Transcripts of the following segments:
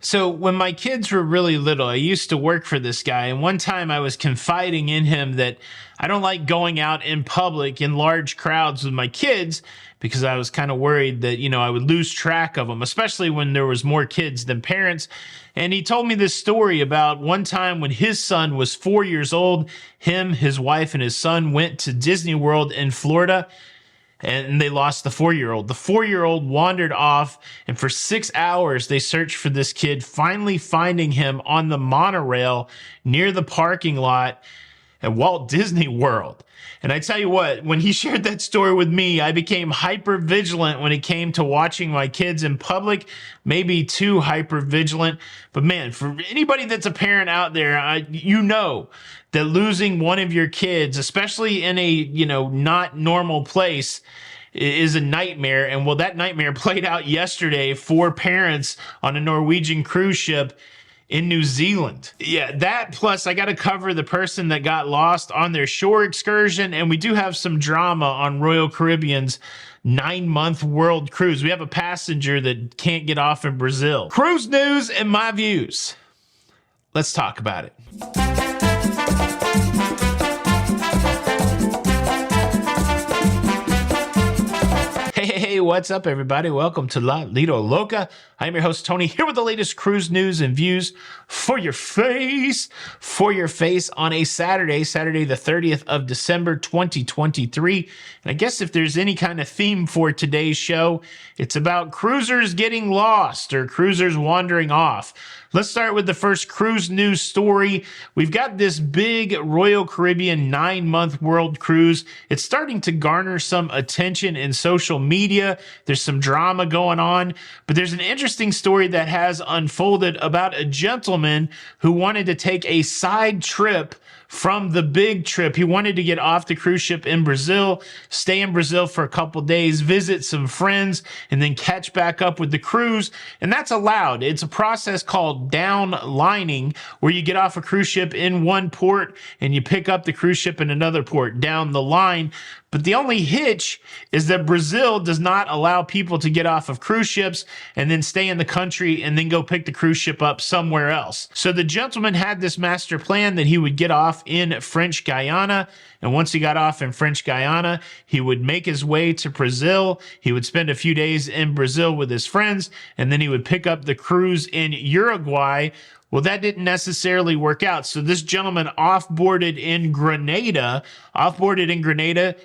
So when my kids were really little, I used to work for this guy. And one time I was confiding in him that I don't like going out in public in large crowds with my kids because I was kind of worried that, I would lose track of them, especially when there was more kids than parents. And he told me this story about one time when his son was 4 years old. Him, his wife, and his son went to Disney World in Florida, and they lost the 4-year-old. The 4-year-old wandered off, and for 6 hours, they searched for this kid, finally finding him on the monorail near the parking lot at Walt Disney World. And I tell you what, when he shared that story with me, I became hyper vigilant when it came to watching my kids in public, maybe too hyper vigilant. But man, for anybody that's a parent out there, you know that losing one of your kids, especially in a, not normal place, is a nightmare. And well, that nightmare played out yesterday for parents on a Norwegian cruise ship in New Zealand. Yeah, that plus I got to cover the person that got lost on their shore excursion. And we do have some drama on Royal Caribbean's 9-month world cruise. We have a passenger that can't get off in Brazil. Cruise news and my views. Let's talk about it. Hey, what's up, everybody? Welcome to La Lido Loca. I'm your host, Tony, here with the latest cruise news and views for your face on a Saturday the 30th of December, 2023. And I guess if there's any kind of theme for today's show, it's about cruisers getting lost or cruisers wandering off. Let's start with the first cruise news story. We've got this big Royal Caribbean 9-month world cruise. It's starting to garner some attention in social media. There's some drama going on, but there's an interesting story that has unfolded about a gentleman who wanted to take a side trip from the big trip. He wanted to get off the cruise ship in Brazil, stay in Brazil for a couple days, visit some friends, and then catch back up with the cruise. And that's allowed. It's a process called downlining, where you get off a cruise ship in one port and you pick up the cruise ship in another port down the line. But the only hitch is that Brazil does not allow people to get off of cruise ships and then stay in the country and then go pick the cruise ship up somewhere else. So the gentleman had this master plan that he would get off in French Guiana. And once he got off in French Guiana, he would make his way to Brazil. He would spend a few days in Brazil with his friends, and then he would pick up the cruise in Uruguay. Well, that didn't necessarily work out. So this gentleman off-boarded in Grenada.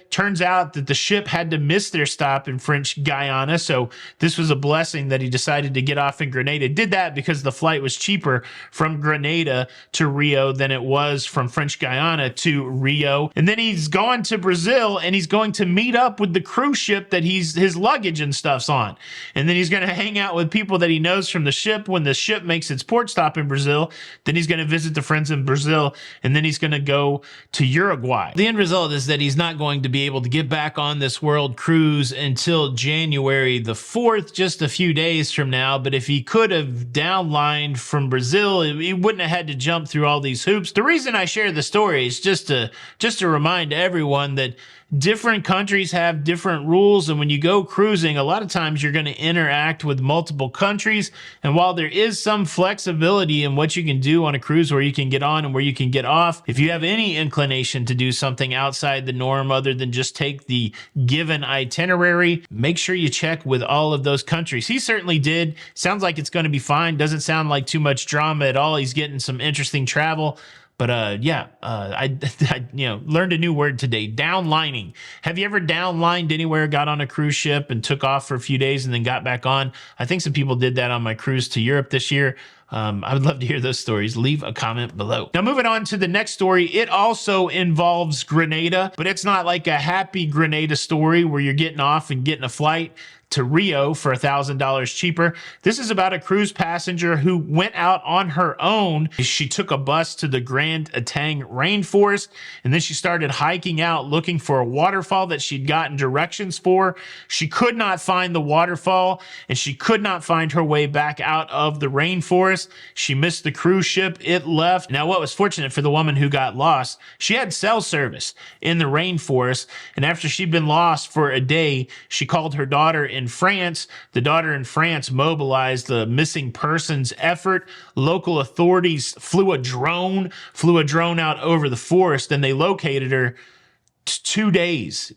Turns out that the ship had to miss their stop in French Guiana. So this was a blessing that he decided to get off in Grenada. Did that because the flight was cheaper from Grenada to Rio than it was from French Guiana to Rio. And then he's gone to Brazil and he's going to meet up with the cruise ship that his luggage and stuff's on. And then he's going to hang out with people that he knows from the ship when the ship makes its port stop in Brazil. Then he's going to visit the friends in Brazil, and then he's going to go to Uruguay. The end result is that he's not going to be able to get back on this world cruise until January the 4th, just a few days from now. But if he could have downlined from Brazil, he wouldn't have had to jump through all these hoops. The reason I share the story is just to remind everyone that different countries have different rules, and when you go cruising, a lot of times you're going to interact with multiple countries. And while there is some flexibility in what you can do on a cruise, where you can get on and where you can get off, if you have any inclination to do something outside the norm other than just take the given itinerary, make sure you check with all of those countries. He certainly did. Sounds like it's going to be fine. Doesn't sound like too much drama at all. He's getting some interesting travel. But I learned a new word today, downlining. Have you ever downlined anywhere, got on a cruise ship and took off for a few days and then got back on? I think some people did that on my cruise to Europe this year. I would love to hear those stories. Leave a comment below. Now, moving on to the next story. It also involves Grenada, but it's not like a happy Grenada story where you're getting off and getting a flight to Rio for $1,000 cheaper. This is about a cruise passenger who went out on her own. She took a bus to the Grand Atang rainforest, and then she started hiking out looking for a waterfall that she'd gotten directions for. She could not find the waterfall, and she could not find her way back out of the rainforest. forest. She missed the cruise ship. It left. Now, what was fortunate for the woman who got lost, she had cell service in the rainforest. And after she'd been lost for a day, she called her daughter in France. The daughter in France mobilized the missing persons effort. Local authorities flew a drone out over the forest, and they located her 2 days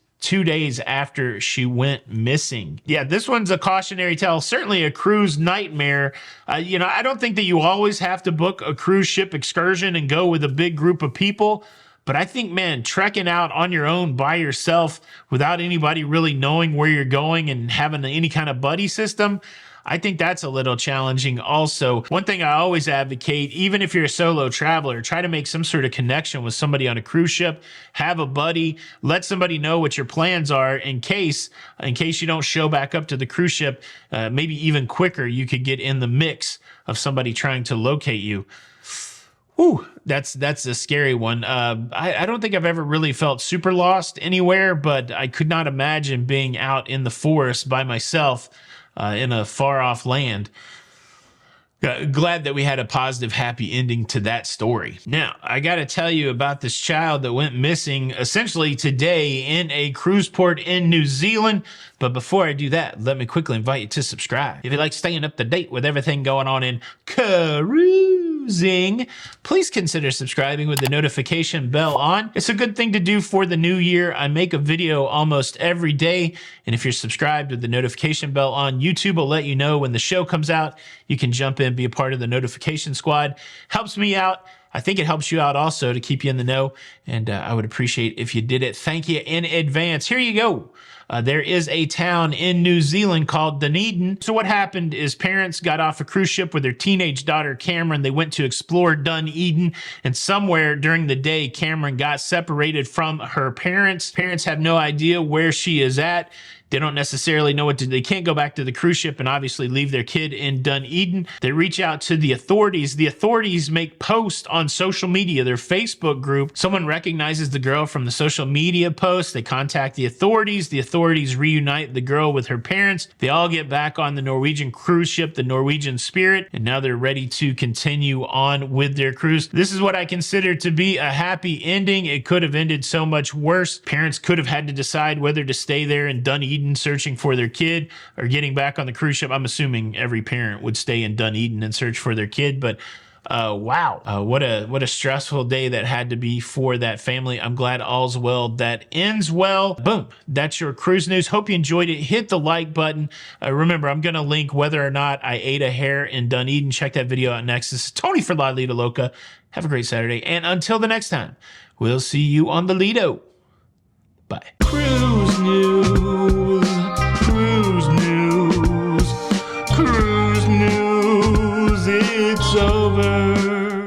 after she went missing. Yeah, this one's a cautionary tale, certainly a cruise nightmare. I don't think that you always have to book a cruise ship excursion and go with a big group of people. But I think, man, trekking out on your own by yourself without anybody really knowing where you're going and having any kind of buddy system, I think that's a little challenging also. One thing I always advocate, even if you're a solo traveler, try to make some sort of connection with somebody on a cruise ship. Have a buddy. Let somebody know what your plans are in case you don't show back up to the cruise ship. Maybe even quicker, you could get in the mix of somebody trying to locate you. Ooh, that's a scary one. I don't think I've ever really felt super lost anywhere, but I could not imagine being out in the forest by myself in a far off land. Glad that we had a positive, happy ending to that story. Now, I got to tell you about this child that went missing essentially today in a cruise port in New Zealand. But before I do that, let me quickly invite you to subscribe. If you like staying up to date with everything going on in cruising, please consider subscribing with the notification bell on. It's a good thing to do for the new year. I make a video almost every day, and if you're subscribed with the notification bell on, YouTube will let you know when the show comes out. You can jump in, be a part of the notification squad. Helps me out. I think it helps you out also to keep you in the know, and I would appreciate if you did it. Thank you in advance. Here you go. There is a town in New Zealand called Dunedin. So what happened is parents got off a cruise ship with their teenage daughter, Cameron. They went to explore Dunedin, and somewhere during the day, Cameron got separated from her parents. Parents have no idea where she is at. They don't necessarily know what to do. They can't go back to the cruise ship and obviously leave their kid in Dunedin. They reach out to the authorities. The authorities make posts on social media, their Facebook group. Someone recognizes the girl from the social media post. They contact the authorities. The authorities reunite the girl with her parents. They all get back on the Norwegian cruise ship, the Norwegian Spirit, and now they're ready to continue on with their cruise. This is what I consider to be a happy ending. It could have ended so much worse. Parents could have had to decide whether to stay there in Dunedin searching for their kid or getting back on the cruise ship. I'm assuming every parent would stay in Dunedin and search for their kid, but wow, what a stressful day that had to be for that family. I'm glad all's well that ends well. Boom, that's your cruise news. Hope you enjoyed it. Hit the like button. Remember, I'm gonna link whether or not I ate a hare in Dunedin. Check that video out next. This is Tony for La Lido Loca. Have a great Saturday, and until the next time, we'll see you on the Lido. Bye. Cruise news, cruise news, cruise news, it's over.